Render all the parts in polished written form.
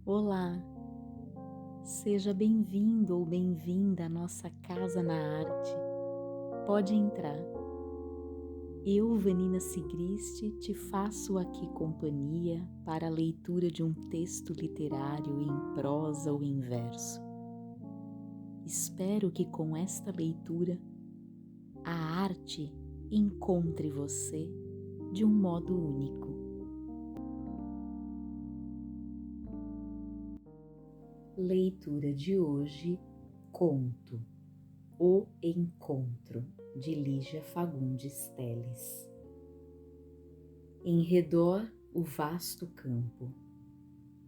Olá, seja bem-vindo ou bem-vinda à nossa Casa na Arte. Pode entrar. Eu, Vanina Sigrist, te faço aqui companhia para a leitura de um texto literário em prosa ou em verso. Espero que com esta leitura a arte encontre você de um modo único. Leitura de hoje, conto O Encontro, de Lígia Fagundes Telles. Em redor, o vasto campo.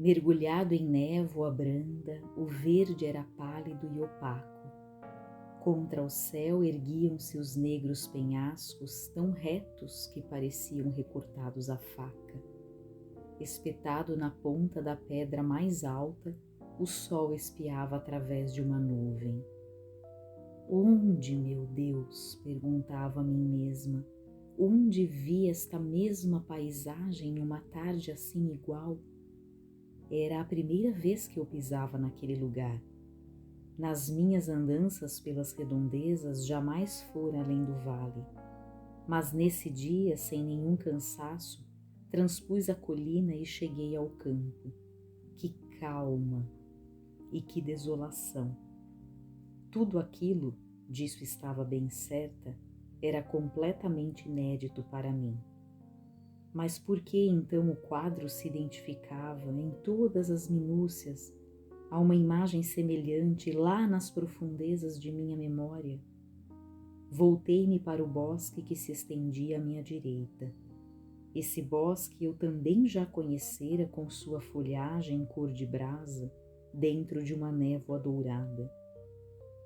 Mergulhado em névoa branda, o verde era pálido e opaco. Contra o céu erguiam-se os negros penhascos tão retos que pareciam recortados à faca. Espetado na ponta da pedra mais alta, o sol espiava através de uma nuvem. Onde, meu Deus? Perguntava a mim mesma. Onde vi esta mesma paisagem numa tarde assim igual? Era a primeira vez que eu pisava naquele lugar. Nas minhas andanças pelas redondezas jamais fora além do vale. Mas nesse dia, sem nenhum cansaço, transpus a colina e cheguei ao campo. Que calma e que desolação! Tudo aquilo, disso estava bem certa, era completamente inédito para mim. Mas por que então o quadro se identificava em todas as minúcias a uma imagem semelhante lá nas profundezas de minha memória? Voltei-me para o bosque que se estendia à minha direita. Esse bosque eu também já conhecera com sua folhagem cor de brasa dentro de uma névoa dourada.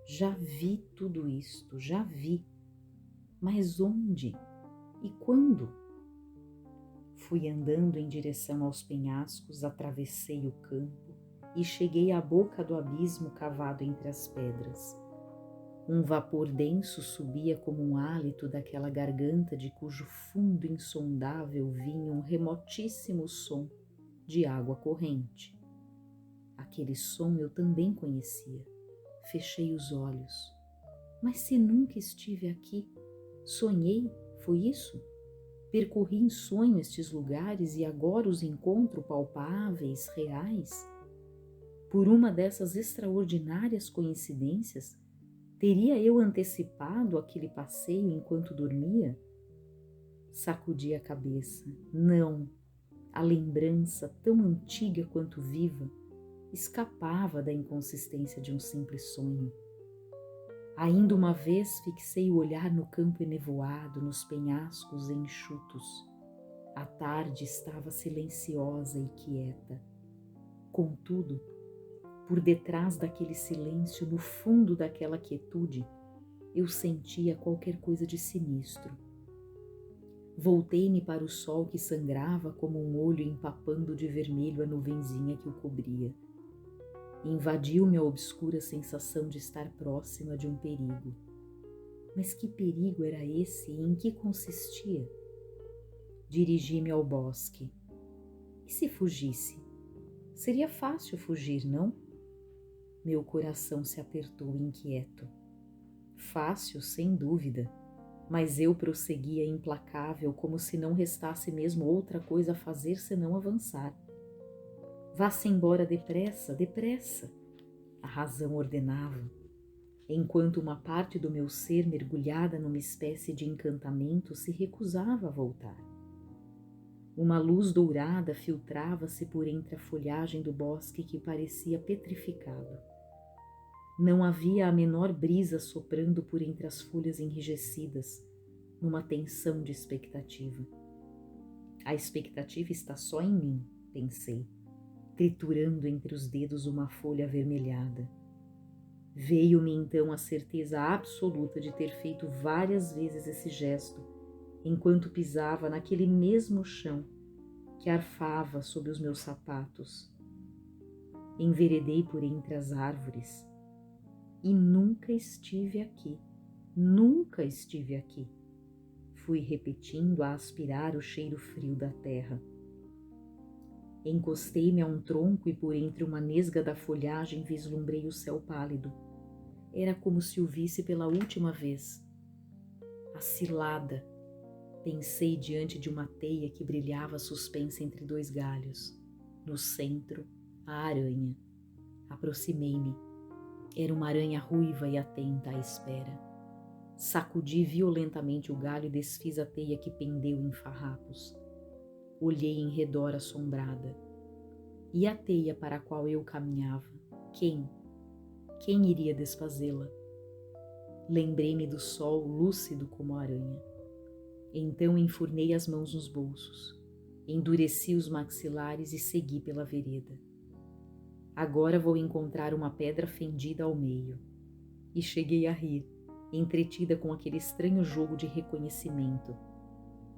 Já vi tudo isto, já vi. Mas onde e quando? Fui andando em direção aos penhascos, atravessei o campo e cheguei à boca do abismo cavado entre as pedras. Um vapor denso subia como um hálito daquela garganta de cujo fundo insondável vinha um remotíssimo som de água corrente. Aquele som eu também conhecia. Fechei os olhos. Mas se nunca estive aqui, sonhei, foi isso? Percorri em sonho estes lugares e agora os encontro palpáveis, reais? Por uma dessas extraordinárias coincidências, teria eu antecipado aquele passeio enquanto dormia? Sacudi a cabeça. Não, a lembrança, tão antiga quanto viva, escapava da inconsistência de um simples sonho. Ainda uma vez fixei o olhar no campo enevoado, nos penhascos enxutos. A tarde estava silenciosa e quieta. Contudo, por detrás daquele silêncio, no fundo daquela quietude, eu sentia qualquer coisa de sinistro. Voltei-me para o sol que sangrava como um olho empapando de vermelho a nuvenzinha que o cobria. Invadiu-me a obscura sensação de estar próxima de um perigo. Mas que perigo era esse e em que consistia? Dirigi-me ao bosque. E se fugisse? Seria fácil fugir, não? Meu coração se apertou inquieto. Fácil, sem dúvida, mas eu prosseguia implacável como se não restasse mesmo outra coisa a fazer senão avançar. Vá-se embora depressa, depressa, a razão ordenava, enquanto uma parte do meu ser mergulhada numa espécie de encantamento se recusava a voltar. Uma luz dourada filtrava-se por entre a folhagem do bosque que parecia petrificado. Não havia a menor brisa soprando por entre as folhas enrijecidas, numa tensão de expectativa. A expectativa está só em mim, pensei, triturando entre os dedos uma folha avermelhada. Veio-me então a certeza absoluta de ter feito várias vezes esse gesto, enquanto pisava naquele mesmo chão que arfava sob os meus sapatos. Enveredei por entre as árvores. e nunca estive aqui, nunca estive aqui. Fui repetindo a aspirar o cheiro frio da terra. Encostei-me a um tronco e por entre uma nesga da folhagem vislumbrei o céu pálido. Era como se o visse pela última vez. A cilada, pensei diante de uma teia que brilhava suspensa entre dois galhos. No centro, a aranha. Aproximei-me. Era uma aranha ruiva e atenta à espera. Sacudi violentamente o galho e desfiz a teia que pendeu em farrapos. Olhei em redor assombrada. E a teia para a qual eu caminhava? Quem? Quem iria desfazê-la? Lembrei-me do sol lúcido como a aranha. Então enfurnei as mãos nos bolsos, endureci os maxilares e segui pela vereda. Agora vou encontrar uma pedra fendida ao meio. E cheguei a rir, entretida com aquele estranho jogo de reconhecimento.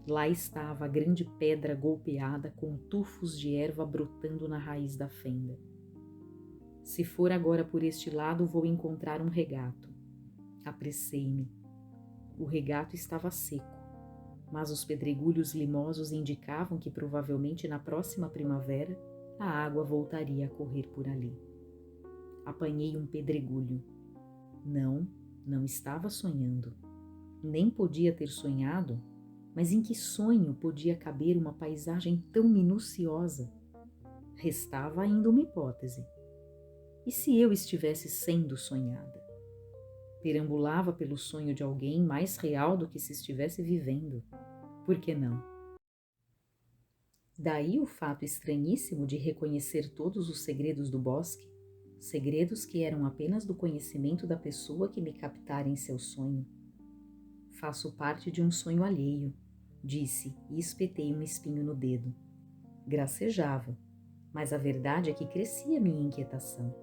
Lá estava a grande pedra golpeada com tufos de erva brotando na raiz da fenda. Se for agora por este lado, vou encontrar um regato. Apressei-me. O regato estava seco, mas os pedregulhos limosos indicavam que provavelmente na próxima primavera a água voltaria a correr por ali. Apanhei um pedregulho. Não estava sonhando. Nem podia ter sonhado, mas em que sonho podia caber uma paisagem tão minuciosa? Restava ainda uma hipótese. E se eu estivesse sendo sonhada? Perambulava pelo sonho de alguém mais real do que se estivesse vivendo. Por que não? Daí o fato estranhíssimo de reconhecer todos os segredos do bosque, segredos que eram apenas do conhecimento da pessoa que me captara em seu sonho. Faço parte de um sonho alheio, disse e espetei um espinho no dedo. Gracejava, mas a verdade é que crescia minha inquietação.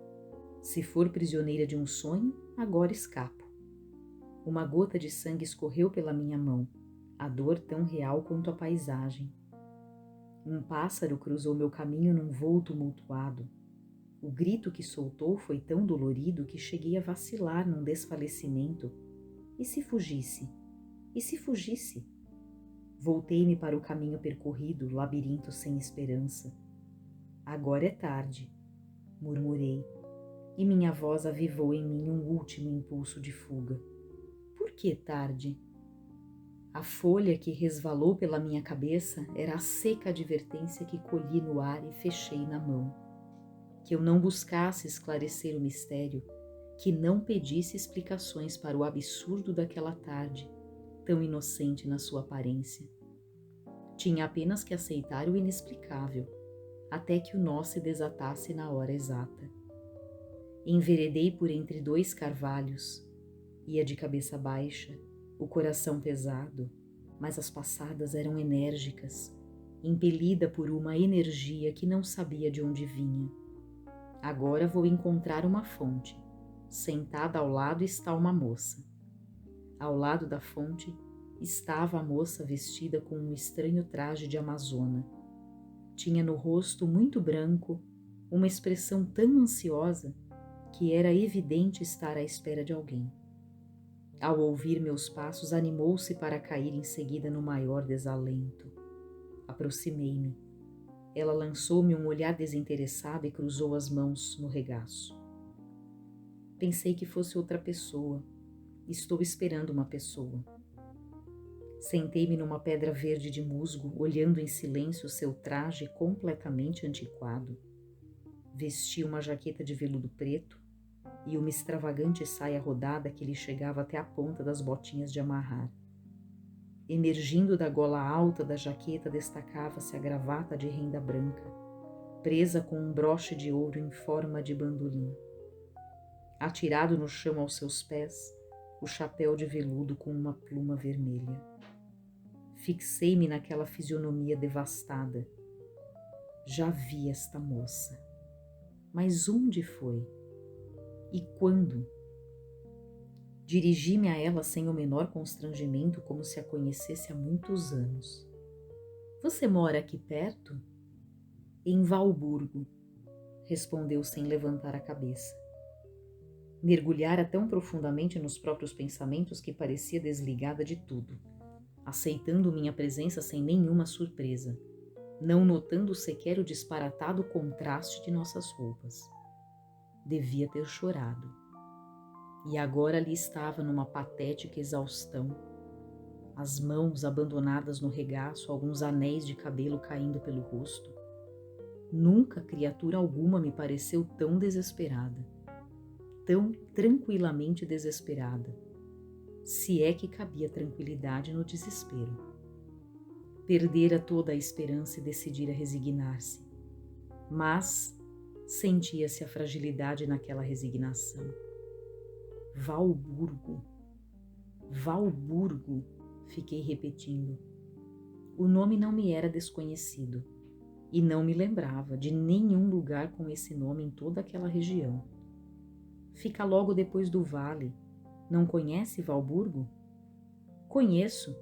Se for prisioneira de um sonho, agora escapo. Uma gota de sangue escorreu pela minha mão, a dor tão real quanto a paisagem. Um pássaro cruzou meu caminho num voo tumultuado. O grito que soltou foi tão dolorido que cheguei a vacilar num desfalecimento. E se fugisse? E se fugisse? Voltei-me para o caminho percorrido, labirinto sem esperança. Agora é tarde, murmurei, e minha voz avivou em mim um último impulso de fuga. Por que tarde? A folha que resvalou pela minha cabeça era a seca advertência que colhi no ar e fechei na mão. Que eu não buscasse esclarecer o mistério, que não pedisse explicações para o absurdo daquela tarde, tão inocente na sua aparência. Tinha apenas que aceitar o inexplicável, até que o nó se desatasse na hora exata. Enveredei por entre dois carvalhos, ia de cabeça baixa, o coração pesado, mas as passadas eram enérgicas, impelida por uma energia que não sabia de onde vinha. Agora vou encontrar uma fonte. Sentada ao lado está uma moça. Ao lado da fonte estava a moça vestida com um estranho traje de amazona. Tinha no rosto muito branco uma expressão tão ansiosa que era evidente estar à espera de alguém. Ao ouvir meus passos, animou-se para cair em seguida no maior desalento. Aproximei-me. Ela lançou-me um olhar desinteressado e cruzou as mãos no regaço. Pensei que fosse outra pessoa. Estou esperando uma pessoa. Sentei-me numa pedra verde de musgo, olhando em silêncio seu traje completamente antiquado. Vestia uma jaqueta de veludo preto e uma extravagante saia rodada que lhe chegava até a ponta das botinhas de amarrar. Emergindo da gola alta da jaqueta destacava-se a gravata de renda branca, presa com um broche de ouro em forma de bandolim. Atirado no chão aos seus pés, o chapéu de veludo com uma pluma vermelha. Fixei-me naquela fisionomia devastada. Já vi esta moça. Mas onde foi? E quando? Dirigi-me a ela sem o menor constrangimento, como se a conhecesse há muitos anos. Você mora aqui perto? Em Valburgo, respondeu sem levantar a cabeça. Mergulhara tão profundamente nos próprios pensamentos que parecia desligada de tudo, aceitando minha presença sem nenhuma surpresa, não notando sequer o disparatado contraste de nossas roupas. Devia ter chorado. E agora ali estava numa patética exaustão, as mãos abandonadas no regaço, alguns anéis de cabelo caindo pelo rosto. Nunca criatura alguma me pareceu tão desesperada, tão tranquilamente desesperada, se é que cabia tranquilidade no desespero. Perdera toda a esperança e decidira resignar-se, mas sentia-se a fragilidade naquela resignação. Valburgo, Valburgo, fiquei repetindo. O nome não me era desconhecido e não me lembrava de nenhum lugar com esse nome em toda aquela região. Fica logo depois do vale. Não conhece Valburgo? Conheço,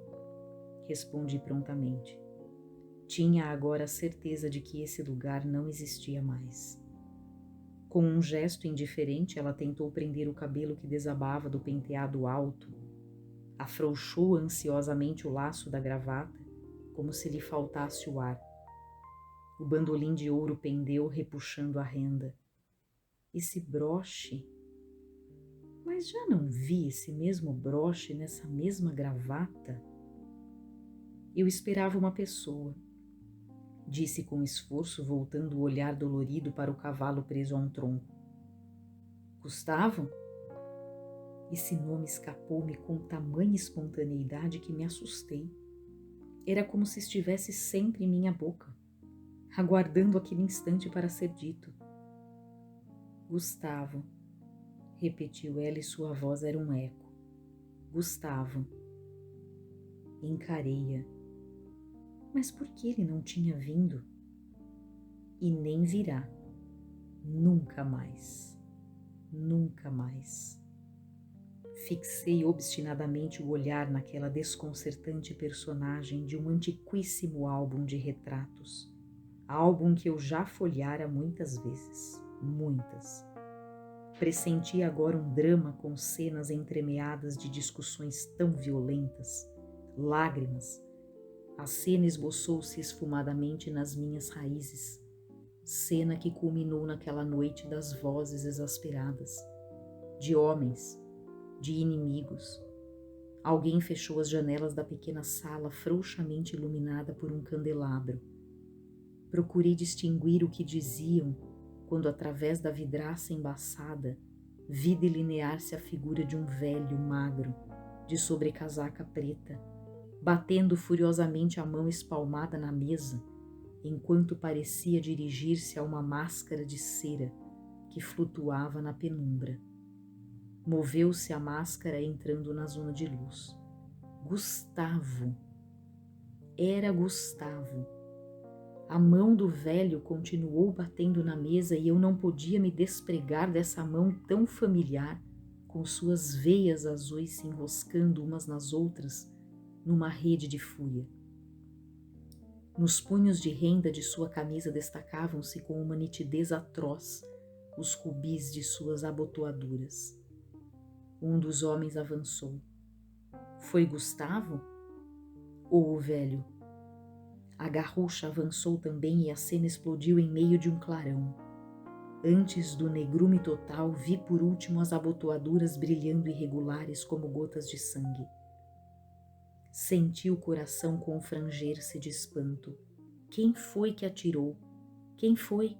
respondi prontamente. Tinha agora a certeza de que esse lugar não existia mais. Com um gesto indiferente, ela tentou prender o cabelo que desabava do penteado alto, afrouxou ansiosamente o laço da gravata, como se lhe faltasse o ar. O bandolim de ouro pendeu, repuxando a renda. Esse broche... Mas já não vi esse mesmo broche nessa mesma gravata? Eu esperava uma pessoa, disse com esforço, voltando o olhar dolorido para o cavalo preso a um tronco. Gustavo? Esse nome escapou-me com tamanha espontaneidade que me assustei. Era como se estivesse sempre em minha boca, aguardando aquele instante para ser dito. Gustavo, repetiu ela e sua voz era um eco. Gustavo. Encarei-a. Mas por que ele não tinha vindo? E nem virá. Nunca mais. Nunca mais. Fixei obstinadamente o olhar naquela desconcertante personagem de um antiquíssimo álbum de retratos. Álbum que eu já folheara muitas vezes. Muitas. Pressenti agora um drama com cenas entremeadas de discussões tão violentas, lágrimas. A cena esboçou-se esfumadamente nas minhas raízes, cena que culminou naquela noite das vozes exasperadas, de homens, de inimigos. Alguém fechou as janelas da pequena sala frouxamente iluminada por um candelabro. Procurei distinguir o que diziam quando, através da vidraça embaçada, vi delinear-se a figura de um velho magro, de sobrecasaca preta, batendo furiosamente a mão espalmada na mesa, enquanto parecia dirigir-se a uma máscara de cera que flutuava na penumbra. Moveu-se a máscara entrando na zona de luz. Gustavo! Era Gustavo! A mão do velho continuou batendo na mesa e eu não podia me despregar dessa mão tão familiar, com suas veias azuis se enroscando umas nas outras, numa rede de fúria. Nos punhos de renda de sua camisa destacavam-se com uma nitidez atroz os rubis de suas abotoaduras. Um dos homens avançou. Foi Gustavo? Ou o velho? A garrucha avançou também e a cena explodiu em meio de um clarão. Antes do negrume total, vi por último as abotoaduras brilhando irregulares como gotas de sangue. Senti o coração confranger-se de espanto. Quem foi que atirou? Quem foi?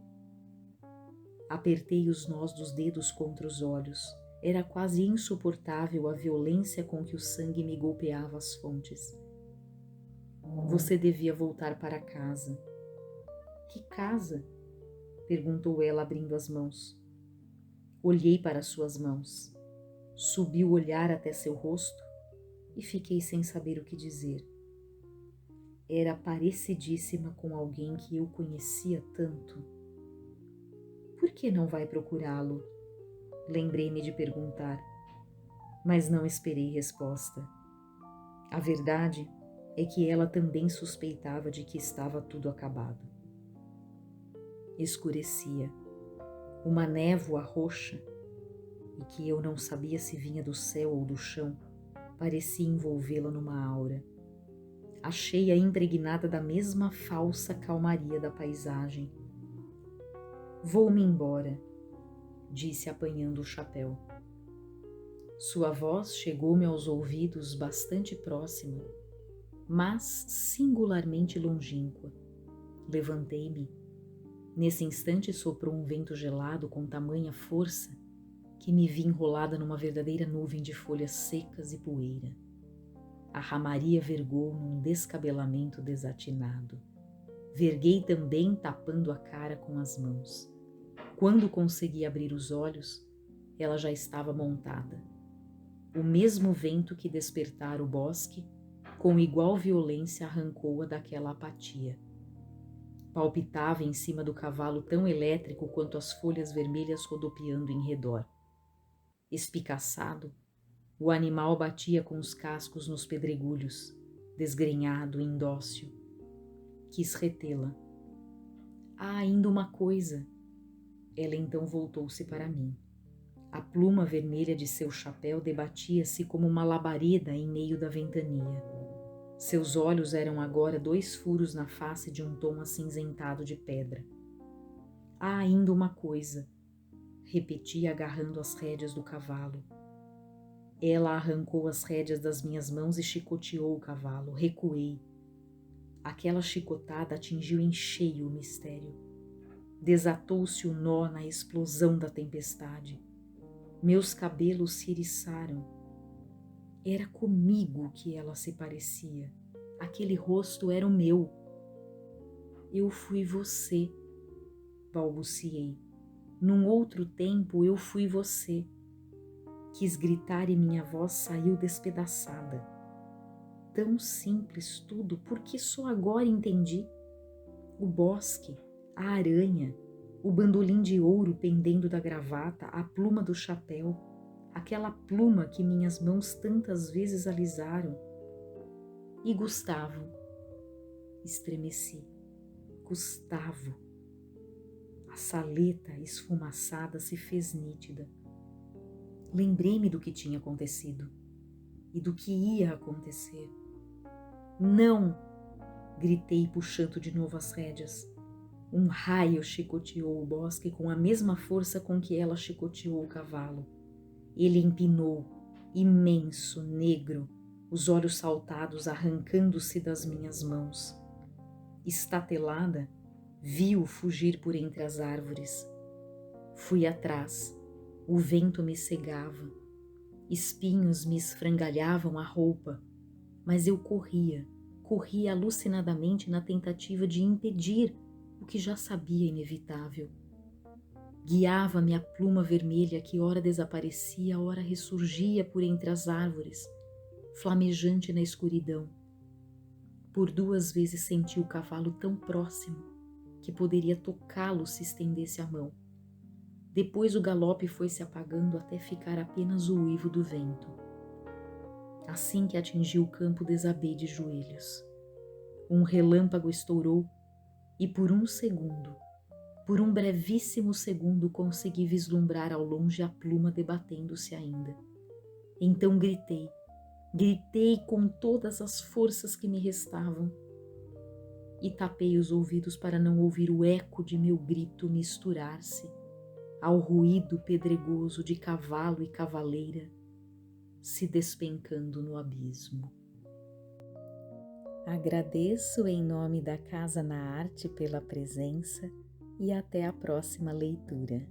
Apertei os nós dos dedos contra os olhos. Era quase insuportável a violência com que o sangue me golpeava as fontes. Você devia voltar para casa. Que casa? Perguntou ela abrindo as mãos. Olhei para suas mãos. Subi o olhar até seu rosto e fiquei sem saber o que dizer. Era parecidíssima com alguém que eu conhecia tanto. Por que não vai procurá-lo? Lembrei-me de perguntar, mas não esperei resposta. A verdade é que ela também suspeitava de que estava tudo acabado. Escurecia. Uma névoa roxa e que eu não sabia se vinha do céu ou do chão, parecia envolvê-la numa aura. Achei-a impregnada da mesma falsa calmaria da paisagem. Vou-me embora, disse apanhando o chapéu. Sua voz chegou-me aos ouvidos bastante próxima, mas singularmente longínqua. Levantei-me. Nesse instante soprou um vento gelado com tamanha força que me vi enrolada numa verdadeira nuvem de folhas secas e poeira. A ramaria vergou num descabelamento desatinado. Verguei também, tapando a cara com as mãos. Quando consegui abrir os olhos, ela já estava montada. O mesmo vento que despertara o bosque, com igual violência arrancou-a daquela apatia. Palpitava em cima do cavalo tão elétrico quanto as folhas vermelhas rodopiando em redor. Espicaçado, o animal batia com os cascos nos pedregulhos, desgrenhado e indócil. Quis retê-la. Há ainda uma coisa. Ela então voltou-se para mim. A pluma vermelha de seu chapéu debatia-se como uma labareda em meio da ventania. Seus olhos eram agora 2 furos na face de um tom acinzentado de pedra. Há ainda uma coisa, repetia agarrando as rédeas do cavalo. Ela arrancou as rédeas das minhas mãos e chicoteou o cavalo. Recuei. Aquela chicotada atingiu em cheio o mistério. Desatou-se o nó na explosão da tempestade. Meus cabelos se eriçaram. Era comigo que ela se parecia. Aquele rosto era o meu. Eu fui você, balbuciei. Num outro tempo eu fui você. Quis gritar e minha voz saiu despedaçada. Tão simples tudo, porque só agora entendi. O bosque, a aranha, o bandolim de ouro pendendo da gravata, a pluma do chapéu, aquela pluma que minhas mãos tantas vezes alisaram. E Gustavo. Estremeci. Gustavo. A saleta esfumaçada se fez nítida. Lembrei-me do que tinha acontecido e do que ia acontecer. Não! Gritei, puxando de novo as rédeas. Um raio chicoteou o bosque com a mesma força com que ela chicoteou o cavalo. Ele empinou, imenso, negro, os olhos saltados arrancando-se das minhas mãos. Estatelada, vi-o fugir por entre as árvores. Fui atrás, o vento me cegava, espinhos me esfrangalhavam a roupa, mas eu corria alucinadamente na tentativa de impedir o que já sabia inevitável. Guiava-me a pluma vermelha que ora desaparecia, ora ressurgia por entre as árvores, flamejante na escuridão. Por 2 vezes senti o cavalo tão próximo que poderia tocá-lo se estendesse a mão. Depois o galope foi se apagando até ficar apenas o uivo do vento. Assim que atingi o campo, desabei de joelhos. Um relâmpago estourou e por um brevíssimo segundo, consegui vislumbrar ao longe a pluma debatendo-se ainda. Então gritei com todas as forças que me restavam e tapei os ouvidos para não ouvir o eco de meu grito misturar-se ao ruído pedregoso de cavalo e cavaleira se despencando no abismo. Agradeço em nome da Casa na Arte pela presença e até a próxima leitura.